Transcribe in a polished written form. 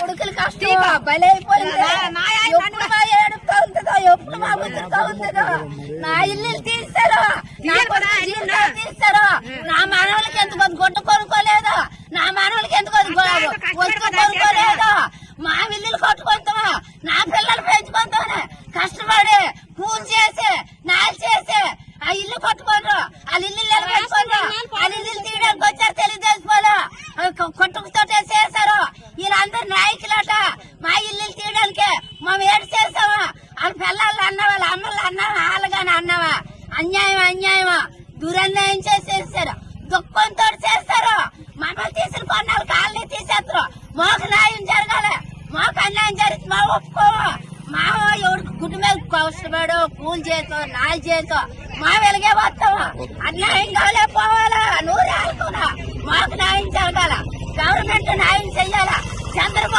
కొడుకులు కష్టం బలైపోయింది. ఎప్పుడు మా ఏడుపుతా ఉంటుందో, ఎప్పుడు మా ముద్రతో ఉంటుందో. నా ఇల్లు తీస్తారు, నా జీవితాలు తీస్తారు. నా మనవులకి ఎందుకు గొడ్డ కొనుక్కోలేదు, నా మనవులకి ఎందుకు వస్తు కొనుక్కోలేదు. మా ఇల్లులు కొట్టుకుంటామా, నా పిల్లలు పెంచుకుంటామని కష్టపడి కూలి చేసి నాలు చేసి ఆ ఇల్లు కొట్టుకోండ్రు, వాళ్ళ ఇల్లు నిలబెట్టుకోండ్రు. వాళ్ళ ఇల్లు తీయడానికి వచ్చారు తెలుగుదేశంలో, కొట్టుకుతో చేశారు. వీళ్ళందరూ నాయకులట మా ఇల్లు తీయడానికి. మేము ఏడు చేసామా, వాళ్ళ పిల్లలు అన్నావా, వాళ్ళ అమ్మలు అన్నావా, వాళ్ళగానే అన్నావా? అన్యాయం అన్యాయమా, దురన్యాయం చేసేసారు, దుఃఖంతో చేస్తారు. మమ్మల్ని తీసిన కొన్నాళ్ళు కాళ్ళని తీసేస్తారు. మాకు న్యాయం జరగాలి, మాకు అన్యాయం జరిగితే మా ఒప్పుకోము. మా ఎవరికి గుడ్డు మీద కష్టపడో కూలి చేతో నాలు చేతో మా వెలిగే వస్తాము. అన్యాయం కాలే పోవాలా, నూరు ఆడుకున్నా. మాకు న్యాయం జరగాల, గవర్నమెంట్ న్యాయం చెయ్యాలా. చంద్రబాబు